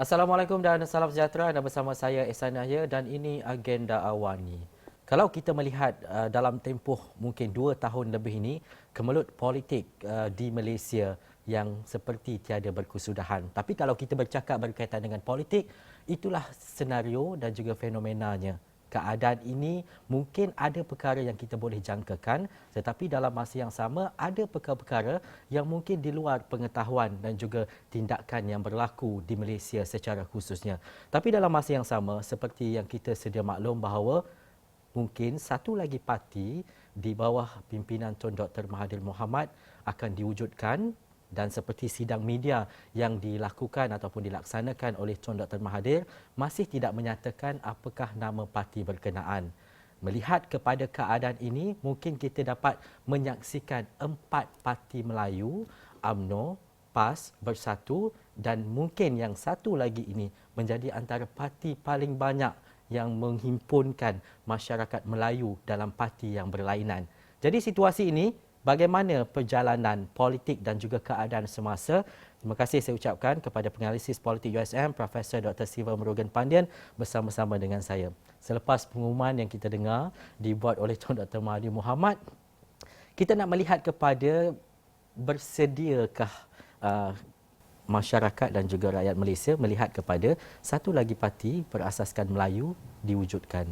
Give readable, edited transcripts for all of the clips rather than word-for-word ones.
Assalamualaikum dan salam sejahtera. Anda bersama saya Ehsan Yahya dan ini Agenda Awani. Kalau kita melihat dalam tempoh mungkin 2 tahun lebih ini, kemelut politik di Malaysia yang seperti tiada berkesudahan. Tapi kalau kita bercakap berkaitan dengan politik, itulah senario dan juga fenomenanya. Keadaan ini mungkin ada perkara yang kita boleh jangkakan, tetapi dalam masa yang sama ada perkara-perkara yang mungkin di luar pengetahuan dan juga tindakan yang berlaku di Malaysia secara khususnya. Tapi dalam masa yang sama, seperti yang kita sedia maklum bahawa mungkin satu lagi parti di bawah pimpinan Tun Dr. Mahathir Mohamad akan diwujudkan, dan seperti sidang media yang dilakukan ataupun dilaksanakan oleh Tun Dr. Mahathir masih tidak menyatakan apakah nama parti berkenaan. Melihat kepada keadaan ini, mungkin kita dapat menyaksikan 4 parti Melayu, UMNO, PAS, Bersatu dan mungkin yang satu lagi ini menjadi antara parti paling banyak yang menghimpunkan masyarakat Melayu dalam parti yang berlainan. Jadi situasi ini, bagaimana perjalanan politik dan juga keadaan semasa? Terima kasih saya ucapkan kepada penganalisis politik USM, Profesor Dr. Siva Murugan Pandian bersama-sama dengan saya. Selepas pengumuman yang kita dengar dibuat oleh Tun Dr. Mahathir Mohamad, kita nak melihat kepada bersediakah masyarakat dan juga rakyat Malaysia melihat kepada satu lagi parti berasaskan Melayu diwujudkan.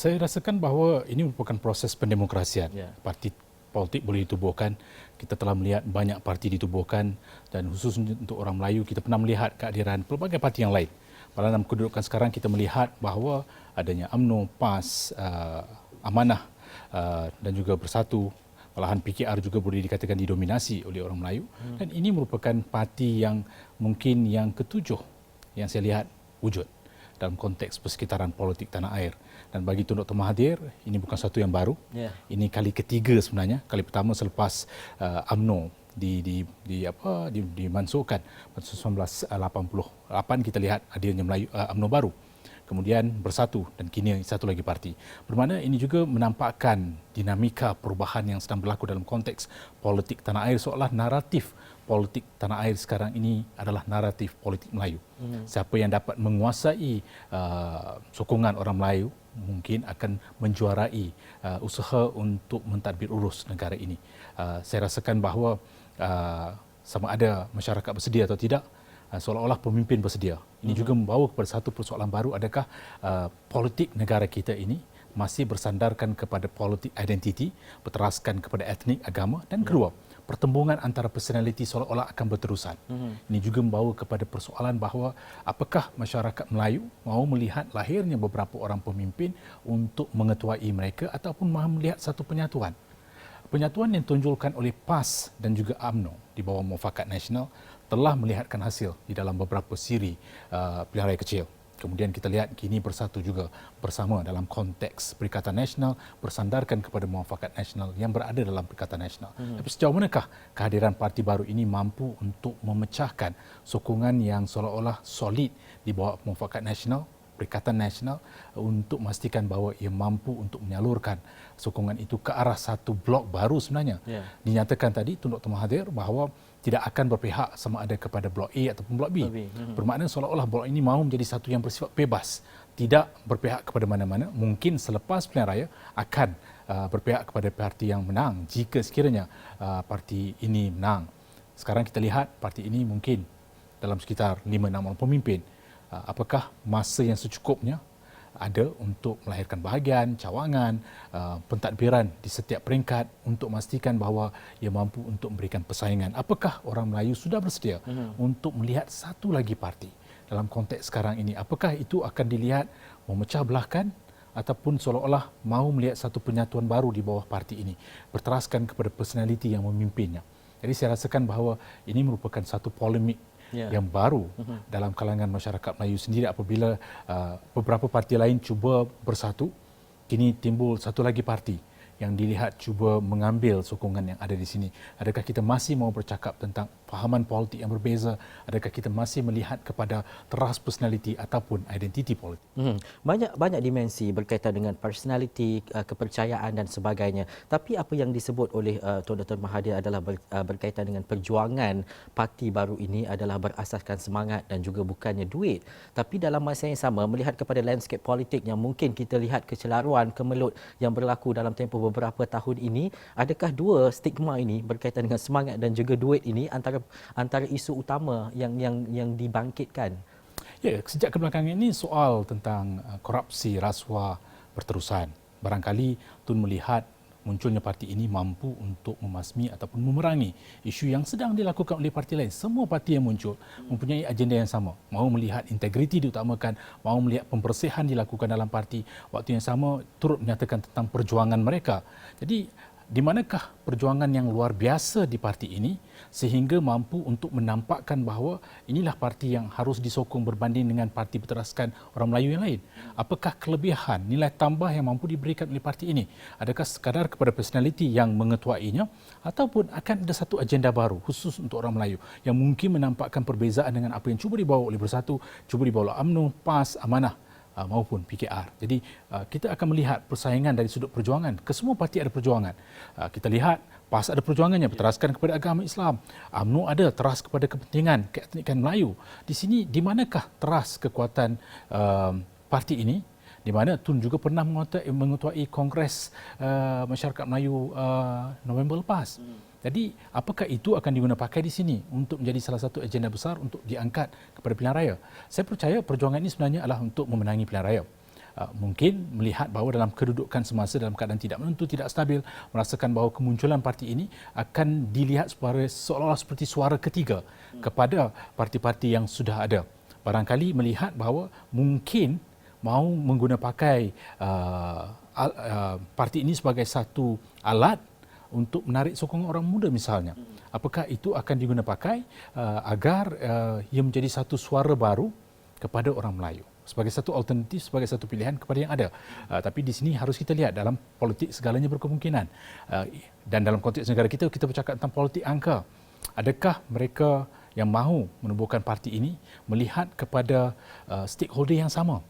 Saya rasakan bahawa ini merupakan proses pendemokrasian. Ya. Parti politik boleh ditubuhkan. Kita telah melihat banyak parti ditubuhkan dan khusus untuk orang Melayu kita pernah melihat kehadiran pelbagai parti yang lain. Pada dalam kedudukan sekarang kita melihat bahawa adanya UMNO, PAS, Amanah dan juga Bersatu. Malahan PKR juga boleh dikatakan didominasi oleh orang Melayu. Dan ini merupakan parti yang mungkin yang ketujuh yang saya lihat wujud dalam konteks persekitaran politik tanah air. Dan bagi Tun Dr. Mahathir, ini bukan satu yang baru. Yeah. Ini kali ketiga sebenarnya. Kali pertama selepas UMNO dimansuhkan pada 1988 kita lihat adanya Melayu UMNO baru. Kemudian Bersatu dan kini satu lagi parti. Bermakna ini juga menampakkan dinamika perubahan yang sedang berlaku dalam konteks politik tanah air, seolah naratif politik tanah air sekarang ini adalah naratif politik Melayu. Siapa yang dapat menguasai sokongan orang Melayu mungkin akan menjuarai usaha untuk mentadbir urus negara ini. Saya rasakan bahawa sama ada masyarakat bersedia atau tidak, seolah-olah pemimpin bersedia. Ini juga membawa kepada satu persoalan baru, adakah politik negara kita ini masih bersandarkan kepada politik identiti, berteraskan kepada etnik, agama, dan kedua, pertembungan antara personaliti seolah-olah akan berterusan. Ini juga membawa kepada persoalan bahawa apakah masyarakat Melayu mahu melihat lahirnya beberapa orang pemimpin untuk mengetuai mereka ataupun mahu melihat satu penyatuan. Penyatuan yang ditunjulkan oleh PAS dan juga UMNO di bawah Muafakat Nasional telah melihatkan hasil di dalam beberapa siri pilihan raya kecil. Kemudian kita lihat kini Bersatu juga bersama dalam konteks Perikatan Nasional bersandarkan kepada Muafakat Nasional yang berada dalam Perikatan Nasional. Tapi sejauh manakah kehadiran parti baru ini mampu untuk memecahkan sokongan yang seolah-olah solid di bawah Muafakat Nasional, Perikatan Nasional, untuk memastikan bahawa ia mampu untuk menyalurkan sokongan itu ke arah satu blok baru sebenarnya. Yeah. Dinyatakan tadi Tun Dr. Mahathir bahawa tidak akan berpihak sama ada kepada blok A ataupun blok B. Bermakna seolah-olah blok ini mahu menjadi satu yang bersifat bebas, tidak berpihak kepada mana-mana. Mungkin selepas pilihan raya akan berpihak kepada parti yang menang jika sekiranya parti ini menang. Sekarang kita lihat parti ini mungkin dalam sekitar 5-6 orang pemimpin. Apakah masa yang secukupnya ada untuk melahirkan bahagian, cawangan, pentadbiran di setiap peringkat untuk memastikan bahawa ia mampu untuk memberikan persaingan. Apakah orang Melayu sudah bersedia untuk melihat satu lagi parti dalam konteks sekarang ini? Apakah itu akan dilihat memecah belahkan ataupun seolah-olah mahu melihat satu penyatuan baru di bawah parti ini, berteraskan kepada personaliti yang memimpinnya? Jadi saya rasakan bahawa ini merupakan satu polemik yang baru dalam kalangan masyarakat Melayu sendiri apabila beberapa parti lain cuba bersatu, kini timbul satu lagi parti yang dilihat cuba mengambil sokongan yang ada di sini? Adakah kita masih mau bercakap tentang fahaman politik yang berbeza? Adakah kita masih melihat kepada teras personality ataupun identiti politik? Banyak dimensi berkaitan dengan personality, kepercayaan dan sebagainya. Tapi apa yang disebut oleh Tuan Dr. Mahathir adalah berkaitan dengan perjuangan parti baru ini adalah berasaskan semangat dan juga bukannya duit. Tapi dalam masa yang sama melihat kepada landscape politik yang mungkin kita lihat kecelaruan, kemelut yang berlaku dalam tempoh beberapa tahun ini, adakah dua stigma ini berkaitan dengan semangat dan juga duit ini antara isu utama yang dibangkitkan? Ya, sejak kebelakangan ini soal tentang korupsi, rasuah berterusan. Barangkali Tun melihat munculnya parti ini mampu untuk memasmi ataupun memerangi isu yang sedang dilakukan oleh parti lain. Semua parti yang muncul mempunyai agenda yang sama. Mahu melihat integriti diutamakan, mahu melihat pembersihan dilakukan dalam parti. Waktu yang sama turut menyatakan tentang perjuangan mereka. Jadi, di manakah perjuangan yang luar biasa di parti ini sehingga mampu untuk menampakkan bahawa inilah parti yang harus disokong berbanding dengan parti berteraskan orang Melayu yang lain? Apakah kelebihan, nilai tambah yang mampu diberikan oleh parti ini? Adakah sekadar kepada personaliti yang mengetuainya ataupun akan ada satu agenda baru khusus untuk orang Melayu yang mungkin menampakkan perbezaan dengan apa yang cuba dibawa oleh Bersatu, cuba dibawa oleh UMNO, PAS, Amanah maupun PKR. Jadi kita akan melihat persaingan dari sudut perjuangan. Kesemua parti ada perjuangan. Kita lihat PAS ada perjuangannya berteraskan kepada agama Islam. UMNO ada teras kepada kepentingan keetnikan Melayu. Di sini di manakah teras kekuatan parti ini? Di mana Tun juga pernah mengetuai Kongres Masyarakat Melayu November lepas. Jadi, apakah itu akan diguna pakai di sini untuk menjadi salah satu agenda besar untuk diangkat kepada pilihan raya? Saya percaya perjuangan ini sebenarnya adalah untuk memenangi pilihan raya. Mungkin melihat bahawa dalam kedudukan semasa dalam keadaan tidak menentu, tidak stabil, merasakan bahawa kemunculan parti ini akan dilihat seolah-olah seperti suara ketiga kepada parti-parti yang sudah ada. Barangkali melihat bahawa mungkin mahu mengguna pakai parti ini sebagai satu alat untuk menarik sokongan orang muda misalnya. Apakah itu akan diguna pakai agar ia menjadi satu suara baru kepada orang Melayu? Sebagai satu alternatif, sebagai satu pilihan kepada yang ada. Tapi di sini harus kita lihat dalam politik segalanya berkemungkinan. Dan dalam konteks negara kita bercakap tentang politik angka. Adakah mereka yang mahu menubuhkan parti ini melihat kepada stakeholder yang sama?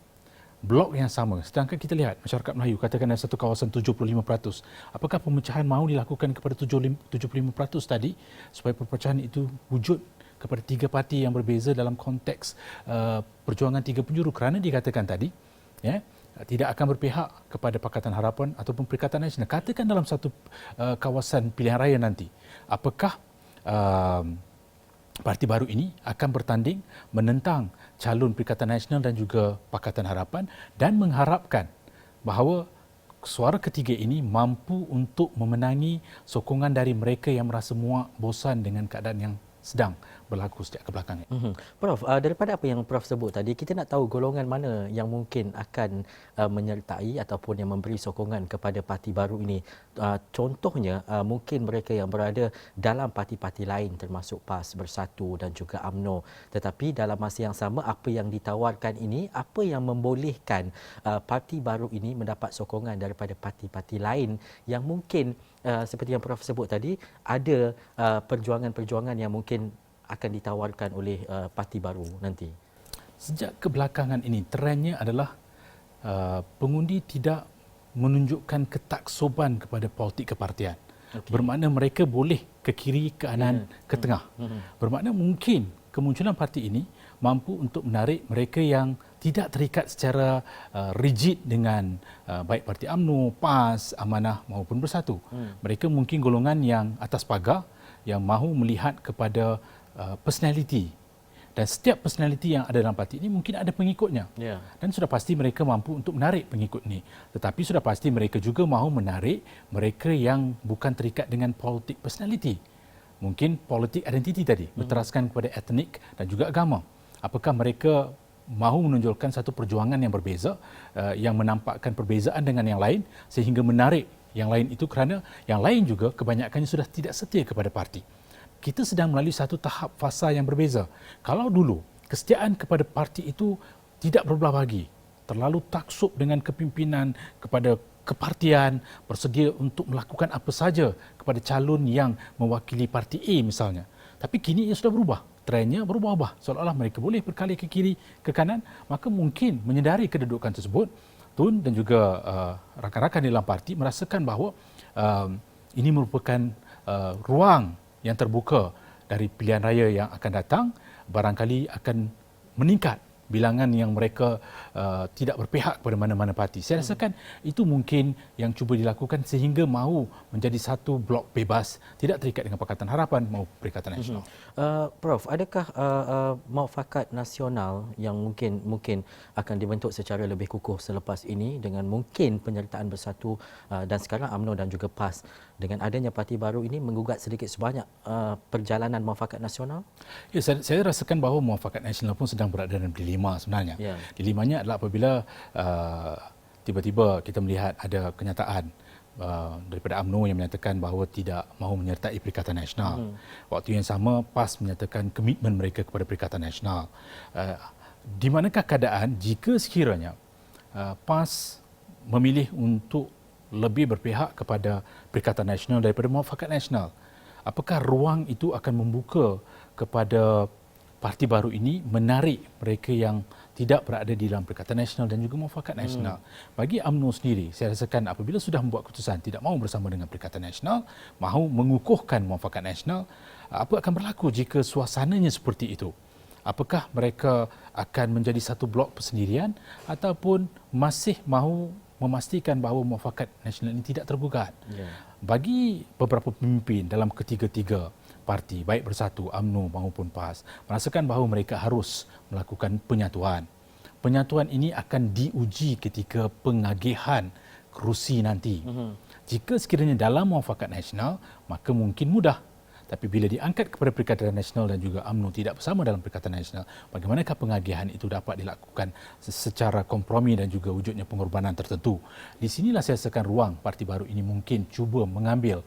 Blok yang sama. Sedangkan kita lihat masyarakat Melayu katakan dalam satu kawasan 75%. Apakah pemecahan mahu dilakukan kepada 75% tadi supaya perpecahan itu wujud kepada tiga parti yang berbeza dalam konteks perjuangan tiga penjuru? Kerana dikatakan tadi ya, tidak akan berpihak kepada Pakatan Harapan ataupun Perikatan Nasional. Katakan dalam satu kawasan pilihan raya nanti, apakah parti baru ini akan bertanding menentang calon Perikatan Nasional dan juga Pakatan Harapan dan mengharapkan bahawa suara ketiga ini mampu untuk memenangi sokongan dari mereka yang merasa muak, bosan dengan keadaan yang sedang berlaku sejak kebelakangan. Prof, daripada apa yang Prof sebut tadi, kita nak tahu golongan mana yang mungkin akan menyertai ataupun yang memberi sokongan kepada parti baru ini. Contohnya, mungkin mereka yang berada dalam parti-parti lain termasuk PAS, Bersatu dan juga UMNO. Tetapi dalam masa yang sama, apa yang ditawarkan ini, apa yang membolehkan parti baru ini mendapat sokongan daripada parti-parti lain yang mungkin seperti yang Prof sebut tadi, ada perjuangan-perjuangan yang mungkin akan ditawarkan oleh parti baru nanti. Sejak kebelakangan ini, trendnya adalah pengundi tidak menunjukkan ketaksuban kepada politik kepartian. Okay. Bermakna mereka boleh ke kiri, ke kanan, ke tengah. Bermakna mungkin kemunculan parti ini mampu untuk menarik mereka yang tidak terikat secara rigid dengan baik Parti UMNO, PAS, Amanah maupun Bersatu. Mereka mungkin golongan yang atas pagar yang mahu melihat kepada personality. Dan setiap personality yang ada dalam parti ini mungkin ada pengikutnya. Yeah. Dan sudah pasti mereka mampu untuk menarik pengikut ini. Tetapi sudah pasti mereka juga mahu menarik mereka yang bukan terikat dengan politik personality. Mungkin politik identiti tadi, berteraskan kepada etnik dan juga agama. Apakah mereka mahu menonjolkan satu perjuangan yang berbeza, yang menampakkan perbezaan dengan yang lain sehingga menarik yang lain itu kerana yang lain juga kebanyakannya sudah tidak setia kepada parti. Kita sedang melalui satu tahap fasa yang berbeza. Kalau dulu kesetiaan kepada parti itu tidak berbelah bagi, terlalu taksub dengan kepimpinan kepada kepartian, bersedia untuk melakukan apa saja kepada calon yang mewakili parti A misalnya. Tapi kini ia sudah berubah. Trendnya berubah-ubah. Seolah-olah mereka boleh berkali ke kiri, ke kanan, maka mungkin menyedari kedudukan tersebut, Tun dan juga rakan-rakan di dalam parti merasakan bahawa ini merupakan ruang yang terbuka dari pilihan raya yang akan datang, barangkali akan meningkat bilangan yang mereka tidak berpihak kepada mana-mana parti. Saya rasakan itu mungkin yang cuba dilakukan sehingga mahu menjadi satu blok bebas, tidak terikat dengan Pakatan Harapan maupun Perikatan Nasional. Prof, adakah muafakat nasional yang mungkin akan dibentuk secara lebih kukuh selepas ini dengan mungkin penyertaan bersatu dan sekarang UMNO dan juga PAS dengan adanya parti baru ini menggugat sedikit sebanyak perjalanan muafakat nasional? Ya, saya rasakan bahawa muafakat nasional pun sedang berada dalam dilema sebenarnya. Ya. Dilemanya adalah apabila tiba-tiba kita melihat ada kenyataan daripada UMNO yang menyatakan bahawa tidak mahu menyertai Perikatan Nasional. Waktu yang sama PAS menyatakan komitmen mereka kepada Perikatan Nasional. Di manakah keadaan jika sekiranya PAS memilih untuk lebih berpihak kepada Perikatan Nasional daripada Muafakat Nasional? Apakah ruang itu akan membuka kepada parti baru ini menarik mereka yang tidak berada di dalam Perikatan Nasional dan juga Muafakat Nasional? Bagi UMNO sendiri, saya rasakan apabila sudah membuat keputusan tidak mahu bersama dengan Perikatan Nasional, mahu mengukuhkan Muafakat Nasional, apa akan berlaku jika suasananya seperti itu? Apakah mereka akan menjadi satu blok persendirian ataupun masih mahu memastikan bahawa Muafakat Nasional ini tidak tergugat? Ya. Bagi beberapa pemimpin dalam ketiga-tiga parti, baik Bersatu, UMNO maupun PAS, merasakan bahawa mereka harus melakukan penyatuan. Penyatuan ini akan diuji ketika pengagihan kerusi nanti. Jika sekiranya dalam Muafakat Nasional, maka mungkin mudah. Tapi bila diangkat kepada Perikatan Nasional dan juga UMNO tidak bersama dalam Perikatan Nasional, bagaimanakah pengagihan itu dapat dilakukan secara kompromi dan juga wujudnya pengorbanan tertentu? Di sinilah saya rasakan ruang parti baru ini mungkin cuba mengambil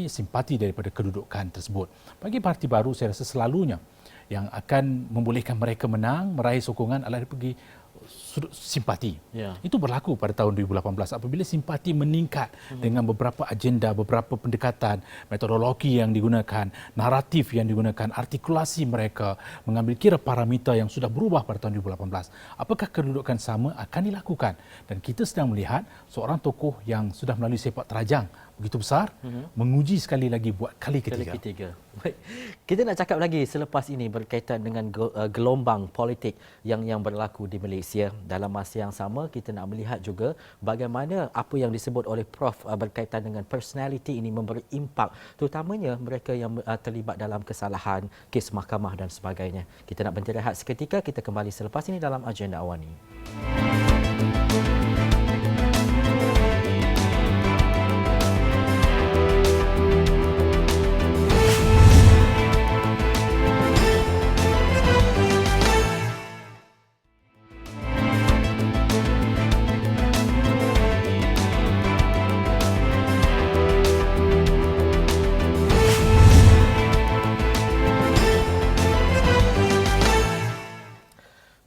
simpati daripada kedudukan tersebut. Bagi parti baru saya rasa selalunya yang akan membolehkan mereka menang, meraih sokongan adalah pergi sudut simpati. Ya. Itu berlaku pada tahun 2018 apabila simpati meningkat dengan beberapa agenda, beberapa pendekatan, metodologi yang digunakan, naratif yang digunakan, artikulasi mereka, mengambil kira parameter yang sudah berubah pada tahun 2018. Apakah kedudukan sama akan dilakukan? Dan kita sedang melihat seorang tokoh yang sudah melalui sepak terajang begitu besar, menguji sekali lagi buat kali ketiga. Baik. Kita nak cakap lagi selepas ini berkaitan dengan gelombang politik yang berlaku di Malaysia. Dalam masa yang sama, kita nak melihat juga bagaimana apa yang disebut oleh Prof berkaitan dengan personality ini memberi impak, terutamanya mereka yang terlibat dalam kesalahan, kes mahkamah dan sebagainya. Kita nak berhenti rehat seketika, kita kembali selepas ini dalam Agenda Awani.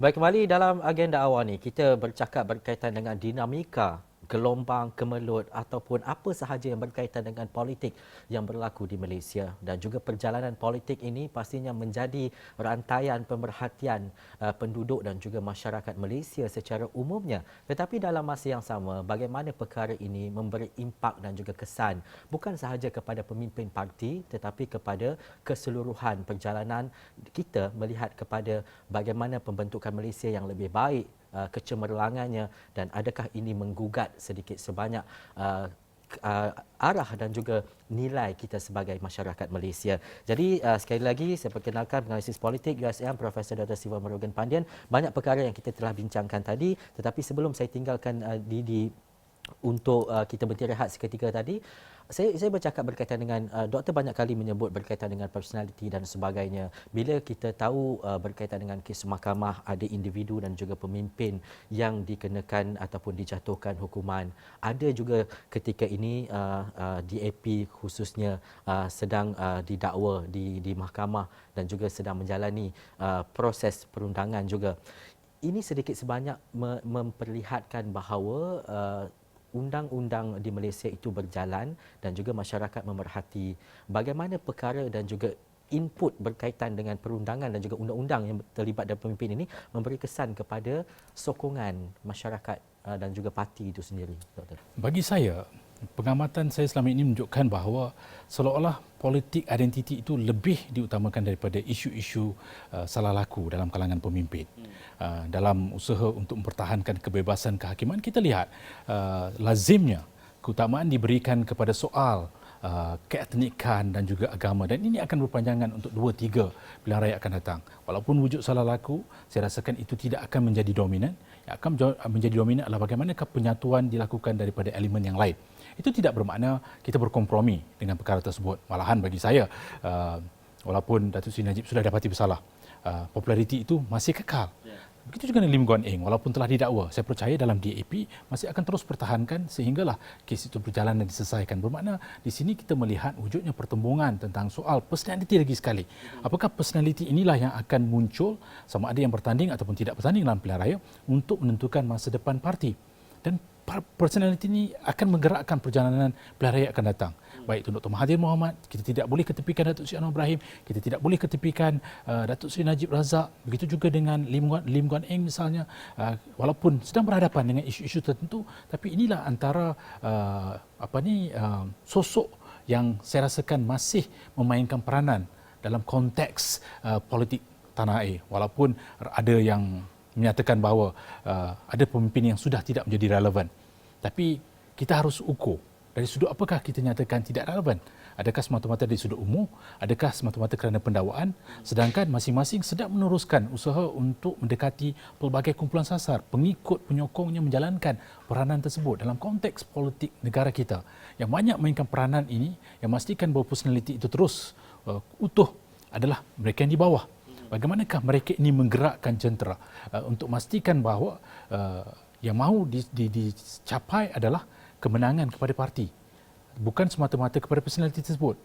Baik, kembali dalam Agenda Awani, kita bercakap berkaitan dengan dinamika gelombang, kemelut ataupun apa sahaja yang berkaitan dengan politik yang berlaku di Malaysia, dan juga perjalanan politik ini pastinya menjadi rantaian pemerhatian penduduk dan juga masyarakat Malaysia secara umumnya. Tetapi dalam masa yang sama, bagaimana perkara ini memberi impak dan juga kesan bukan sahaja kepada pemimpin parti tetapi kepada keseluruhan perjalanan kita melihat kepada bagaimana pembentukan Malaysia yang lebih baik, kecemerlangannya, dan adakah ini menggugat sedikit sebanyak arah dan juga nilai kita sebagai masyarakat Malaysia. Jadi sekali lagi saya perkenalkan penganalisis politik USM Profesor Dr. Siva Murugan Pandian. Banyak perkara yang kita telah bincangkan tadi, tetapi sebelum saya tinggalkan Didi untuk kita berhenti rehat seketika tadi, saya bercakap berkaitan dengan doktor banyak kali menyebut berkaitan dengan personality dan sebagainya. Bila kita tahu berkaitan dengan kes mahkamah, ada individu dan juga pemimpin yang dikenakan ataupun dijatuhkan hukuman. Ada juga ketika ini DAP khususnya sedang didakwa di mahkamah dan juga sedang menjalani proses perundangan juga. Ini sedikit sebanyak memperlihatkan bahawa undang-undang di Malaysia itu berjalan dan juga masyarakat memerhati bagaimana perkara dan juga input berkaitan dengan perundangan dan juga undang-undang yang terlibat dalam pemimpin ini memberi kesan kepada sokongan masyarakat dan juga parti itu sendiri, Doktor? Bagi saya, pengamatan saya selama ini menunjukkan bahawa seolah-olah politik identiti itu lebih diutamakan daripada isu-isu salah laku dalam kalangan pemimpin. Dalam usaha untuk mempertahankan kebebasan kehakiman, kita lihat lazimnya keutamaan diberikan kepada soal keetnikan dan juga agama, dan ini akan berpanjangan untuk 2-3 pilihan raya akan datang. Walaupun wujud salah laku, saya rasakan itu tidak akan menjadi dominan. Yang akan menjadi dominan adalah bagaimanakah penyatuan dilakukan daripada elemen yang lain. Itu tidak bermakna kita berkompromi dengan perkara tersebut. Malahan bagi saya, walaupun Datuk Seri Najib sudah dapati bersalah, populariti itu masih kekal. Begitu juga dengan Lim Guan Eng, walaupun telah didakwa, saya percaya dalam DAP masih akan terus pertahankan sehinggalah kes itu berjalan dan diselesaikan. Bermakna di sini kita melihat wujudnya pertembungan tentang soal personality lagi sekali. Apakah personality inilah yang akan muncul sama ada yang bertanding ataupun tidak bertanding dalam pilihan raya untuk menentukan masa depan parti. Dan personality ini akan menggerakkan perjalanan pilihan raya akan datang. Baik itu Dr. Mahathir Mohamad, kita tidak boleh ketepikan Datuk Seri Anwar Ibrahim, kita tidak boleh ketepikan Datuk Seri Najib Razak, begitu juga dengan Lim Guan Eng misalnya, walaupun sedang berhadapan dengan isu-isu tertentu, tapi inilah antara sosok yang saya rasakan masih memainkan peranan dalam konteks politik tanah air, walaupun ada yang menyatakan bahawa ada pemimpin yang sudah tidak menjadi relevan. Tapi kita harus ukur dari sudut apakah kita nyatakan tidak relevan. Adakah semata-mata dari sudut umur? Adakah semata-mata kerana pendakwaan? Sedangkan masing-masing sedang meneruskan usaha untuk mendekati pelbagai kumpulan sasar. Pengikut penyokongnya menjalankan peranan tersebut dalam konteks politik negara kita. Yang banyak mainkan peranan ini, yang memastikan bahawa personality itu terus utuh adalah mereka yang di bawah. Bagaimanakah mereka ini menggerakkan jentera untuk memastikan bahawa yang mahu dicapai adalah kemenangan kepada parti, bukan semata-mata kepada personaliti tersebut.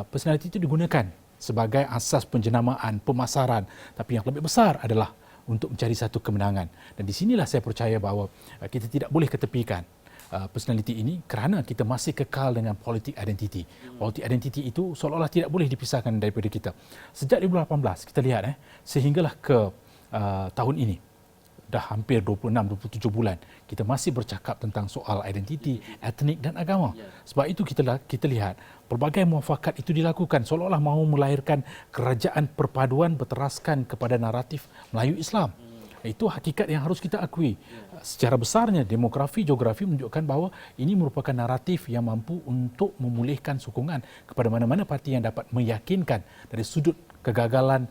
Personaliti itu digunakan sebagai asas penjenamaan, pemasaran, tapi yang lebih besar adalah untuk mencari satu kemenangan. Dan di sinilah saya percaya bahawa kita tidak boleh ketepikan personaliti ini kerana kita masih kekal dengan politik identiti. Politik identiti itu seolah-olah tidak boleh dipisahkan daripada kita. Sejak 2018 kita lihat sehinggalah ke tahun ini, dah hampir 26-27 bulan kita masih bercakap tentang soal identiti, etnik dan agama. Sebab itu kita lihat pelbagai muafakat itu dilakukan seolah-olah mahu melahirkan kerajaan perpaduan berteraskan kepada naratif Melayu Islam. Itu hakikat yang harus kita akui. Secara besarnya demografi, geografi menunjukkan bahawa ini merupakan naratif yang mampu untuk memulihkan sokongan kepada mana-mana parti yang dapat meyakinkan dari sudut kegagalan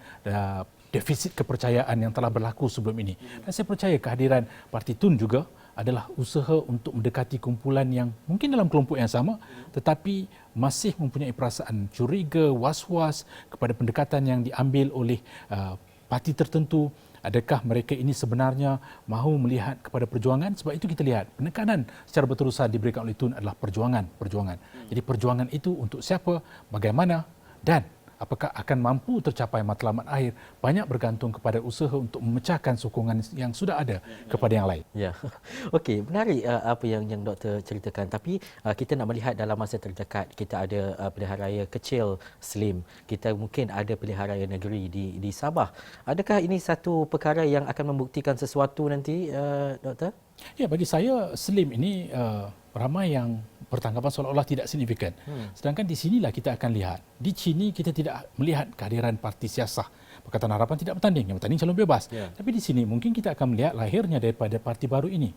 defisit kepercayaan yang telah berlaku sebelum ini. Dan saya percaya kehadiran Parti Tun juga adalah usaha untuk mendekati kumpulan yang mungkin dalam kelompok yang sama tetapi masih mempunyai perasaan curiga, was-was kepada pendekatan yang diambil oleh parti tertentu. Adakah mereka ini sebenarnya mahu melihat kepada perjuangan? Sebab itu kita lihat penekanan secara berterusan diberikan oleh Tun adalah perjuangan. Jadi perjuangan itu untuk siapa, bagaimana dan apakah akan mampu tercapai matlamat akhir banyak bergantung kepada usaha untuk memecahkan sokongan yang sudah ada kepada yang lain. Ya, okey, menarik apa yang doktor ceritakan. Tapi kita nak melihat dalam masa terdekat, kita ada pilihan raya kecil Slim, kita mungkin ada pilihan raya negeri di Sabah. Adakah ini satu perkara yang akan membuktikan sesuatu nanti, doktor? Ya, bagi saya Slim ini ramai yang bertanggapan seolah-olah tidak signifikan. Sedangkan di sinilah kita akan lihat. Di sini kita tidak melihat kehadiran parti siasah. Pakatan Harapan tidak bertanding, yang bertanding calon bebas. Tapi di sini mungkin kita akan melihat lahirnya daripada parti baru ini.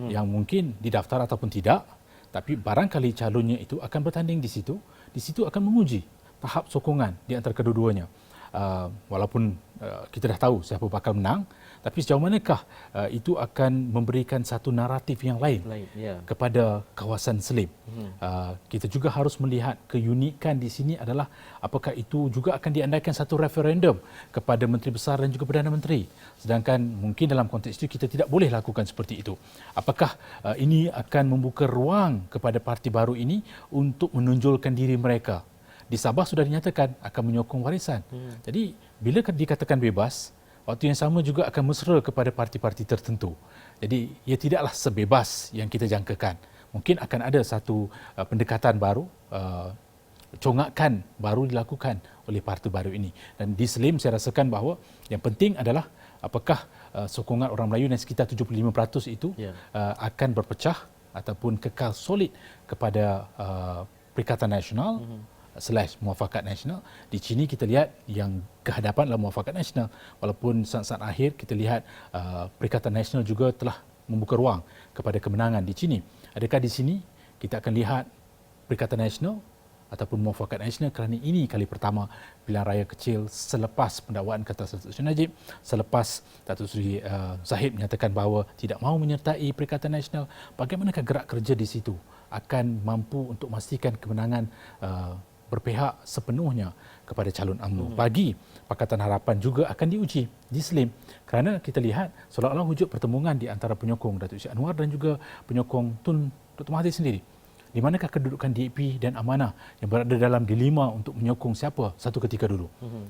Yang mungkin didaftar ataupun tidak, tapi barangkali calonnya itu akan bertanding di situ. Di situ akan menguji tahap sokongan di antara kedua-duanya. Walaupun kita dah tahu siapa bakal menang, tapi sejauh manakah itu akan memberikan satu naratif yang lain kepada kawasan Slim. Kita juga harus melihat keunikan di sini adalah apakah itu juga akan diandaikan satu referendum kepada Menteri Besar dan juga Perdana Menteri. Sedangkan mungkin dalam konteks itu kita tidak boleh lakukan seperti itu. Apakah ini akan membuka ruang kepada parti baru ini untuk menonjolkan diri mereka? Di Sabah sudah dinyatakan akan menyokong warisan. Jadi bila dikatakan bebas, waktu yang sama juga akan mesra kepada parti-parti tertentu. Jadi ia tidaklah sebebas yang kita jangkakan. mungkin akan ada satu pendekatan baru, congakan baru dilakukan oleh parti baru ini. Dan di SLIM saya rasakan bahawa yang penting adalah apakah sokongan orang Melayu yang sekitar 75% itu akan berpecah ataupun kekal solid kepada Perikatan Nasional / Muafakat Nasional. Di sini kita lihat yang kehadapan adalah Muafakat Nasional. Walaupun saat-saat akhir kita lihat Perikatan Nasional juga telah membuka ruang kepada kemenangan di sini. Adakah di sini kita akan lihat Perikatan Nasional ataupun Muafakat Nasional, kerana ini kali pertama pilihan raya kecil selepas pendakwaan kata Datuk Seri Najib, selepas Datuk Seri Zahid menyatakan bahawa tidak mahu menyertai Perikatan Nasional. Bagaimanakah gerak kerja di situ akan mampu untuk memastikan kemenangan berpihak sepenuhnya kepada calon UMNO. Bagi Pakatan Harapan juga akan diuji di SLIM, kerana kita lihat seolah-olah wujud pertemuan di antara penyokong Datuk Syed Anwar dan juga penyokong Tun Dr. Mahathir sendiri. Di manakah kedudukan DAP dan Amanah yang berada dalam dilema untuk menyokong siapa satu ketika dulu?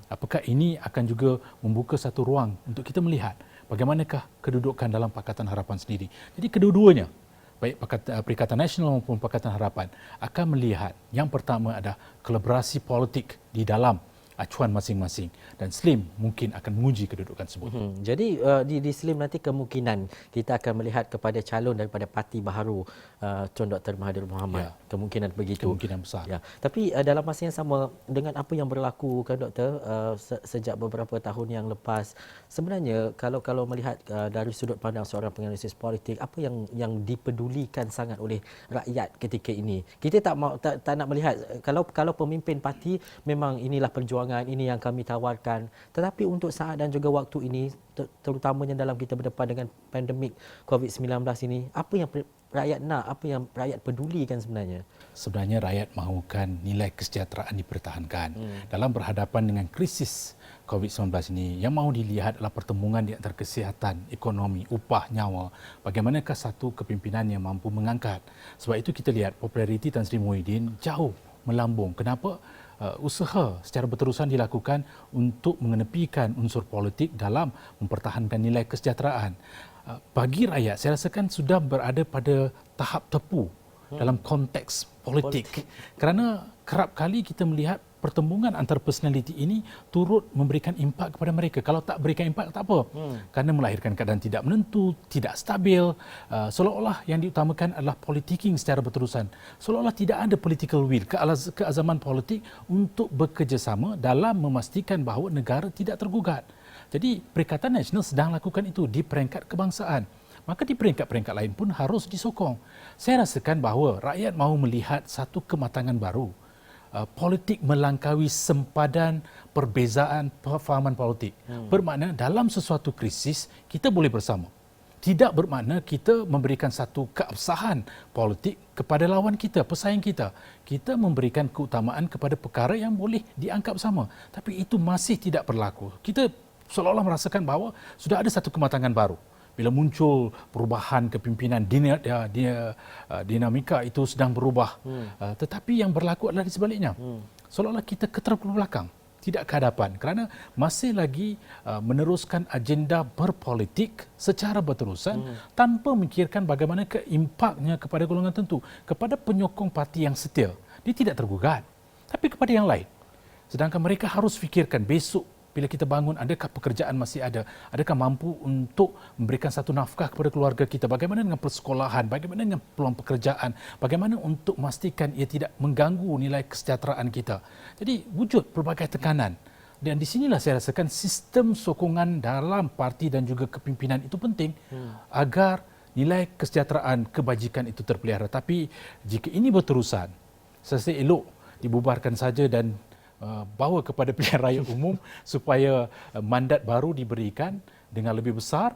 Apakah ini akan juga membuka satu ruang untuk kita melihat bagaimanakah kedudukan dalam Pakatan Harapan sendiri? Jadi kedua-duanya, baik Perikatan Nasional maupun Pakatan Harapan, akan melihat yang pertama adalah kolaborasi politik di dalam acuan masing-masing, dan SLIM mungkin akan menguji kedudukan tersebut. Jadi di SLIM nanti kemungkinan kita akan melihat kepada calon daripada parti baharu Tun Dr. Mahathir Mohamad. Kemungkinan begitu. Kemungkinan besar. Tapi dalam masa yang sama dengan apa yang berlaku kan Doktor sejak beberapa tahun yang lepas, sebenarnya kalau melihat dari sudut pandang seorang penganalisis politik, apa yang dipedulikan sangat oleh rakyat ketika ini? Kita tak nak melihat kalau pemimpin parti memang inilah perjuangan, ini yang kami tawarkan, tetapi untuk saat dan juga waktu ini, terutamanya dalam kita berdepan dengan pandemik COVID-19 ini, apa yang rakyat nak, apa yang rakyat pedulikan sebenarnya? Sebenarnya rakyat mahukan nilai kesejahteraan dipertahankan. Dalam berhadapan dengan krisis COVID-19 ini, yang mahu dilihat adalah pertemuan di antara kesihatan, ekonomi, upah, nyawa. Bagaimanakah satu kepimpinan yang mampu mengangkat? Sebab itu kita lihat populariti Tan Sri Muhyiddin jauh melambung. Kenapa? Usaha secara berterusan dilakukan untuk mengenepikan unsur politik dalam mempertahankan nilai kesejahteraan. Bagi rakyat, saya rasakan sudah berada pada tahap tepu dalam konteks politik. Kerana kerap kali kita melihat pertembungan antara personaliti ini turut memberikan impak kepada mereka. Kalau tak berikan impak, tak apa. Kerana melahirkan keadaan tidak menentu, tidak stabil. Seolah-olah yang diutamakan adalah politicking secara berterusan. Seolah-olah tidak ada political will, keazaman politik untuk bekerjasama dalam memastikan bahawa negara tidak tergugat. Jadi Perikatan Nasional sedang lakukan itu di peringkat kebangsaan. Maka di peringkat-peringkat lain pun harus disokong. Saya rasakan bahawa rakyat mahu melihat satu kematangan baru. Politik melangkaui sempadan perbezaan perfahaman politik. Bermakna dalam sesuatu krisis kita boleh bersama. Tidak bermakna kita memberikan satu keabsahan politik kepada lawan kita, pesaing kita. Kita memberikan keutamaan kepada perkara yang boleh dianggap sama. Tapi itu masih tidak berlaku. Kita seolah-olah merasakan bahawa sudah ada satu kematangan baru. Bila muncul perubahan kepimpinan, dinamika itu sedang berubah. Tetapi yang berlaku adalah di sebaliknya. Seolah-olah kita keterbelakang, tidak ke hadapan. Kerana masih lagi meneruskan agenda berpolitik secara berterusan tanpa memikirkan bagaimana impaknya kepada golongan tertentu. Kepada penyokong parti yang setia, dia tidak tergugat. Tapi kepada yang lain. Sedangkan mereka harus fikirkan besok, bila kita bangun, adakah pekerjaan masih ada? Adakah mampu untuk memberikan satu nafkah kepada keluarga kita? Bagaimana dengan persekolahan? Bagaimana dengan peluang pekerjaan? Bagaimana untuk memastikan ia tidak mengganggu nilai kesejahteraan kita? Jadi wujud pelbagai tekanan. Dan di sinilah saya rasakan sistem sokongan dalam parti dan juga kepimpinan itu penting agar nilai kesejahteraan, kebajikan itu terpelihara. Tapi jika ini berterusan, saya rasa elok dibubarkan saja dan bawa kepada pilihan raya umum supaya mandat baru diberikan dengan lebih besar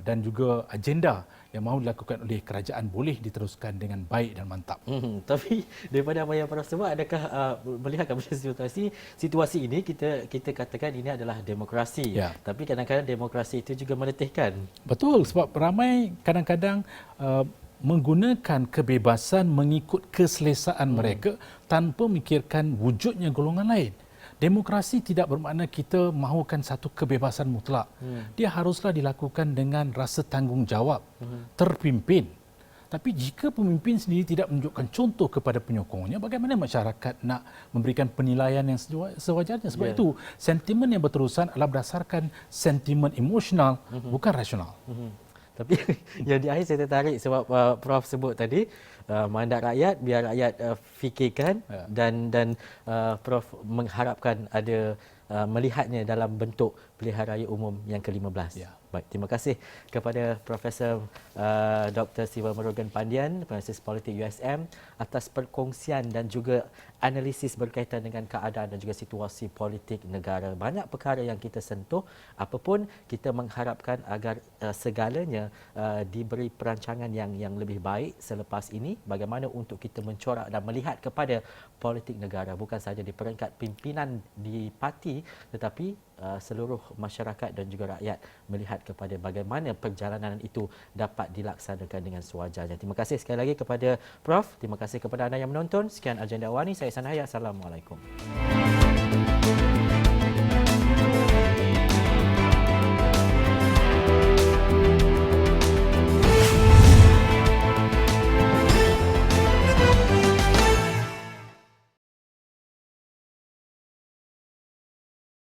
dan juga agenda yang mahu dilakukan oleh kerajaan boleh diteruskan dengan baik dan mantap. Tapi daripada apa yang Prof sebut, adakah melihat kepada situasi ini kita katakan ini adalah demokrasi. Tapi kadang-kadang demokrasi itu juga meletihkan. Betul, sebab ramai kadang-kadang menggunakan kebebasan mengikut keselesaan mereka tanpa memikirkan wujudnya golongan lain. Demokrasi tidak bermakna kita mahukan satu kebebasan mutlak. Dia haruslah dilakukan dengan rasa tanggungjawab, terpimpin. Tapi jika pemimpin sendiri tidak menunjukkan contoh kepada penyokongnya, bagaimana masyarakat nak memberikan penilaian yang sewajarnya? Sebab itu, sentimen yang berterusan adalah berdasarkan sentimen emosional, bukan rasional. Tapi yang di akhir saya tertarik sebab Prof sebut tadi, mandat rakyat, biar rakyat fikirkan dan Prof mengharapkan ada melihatnya dalam bentuk pilihan raya umum yang ke-15. Ya. Baik, terima kasih kepada Profesor Dr. Siva Murugan Pandian, Penganalisis Politik USM atas perkongsian dan juga analisis berkaitan dengan keadaan dan juga situasi politik negara. Banyak perkara yang kita sentuh, apapun kita mengharapkan agar segalanya diberi perancangan yang lebih baik selepas ini, bagaimana untuk kita mencorak dan melihat kepada politik negara bukan sahaja di peringkat pimpinan di parti, tetapi seluruh masyarakat dan juga rakyat melihat kepada bagaimana perjalanan itu dapat dilaksanakan dengan sewajarnya. Terima kasih sekali lagi kepada Prof. Terima kasih kepada anda yang menonton. Sekian Agenda Awani. Saya Sanaya. Assalamualaikum.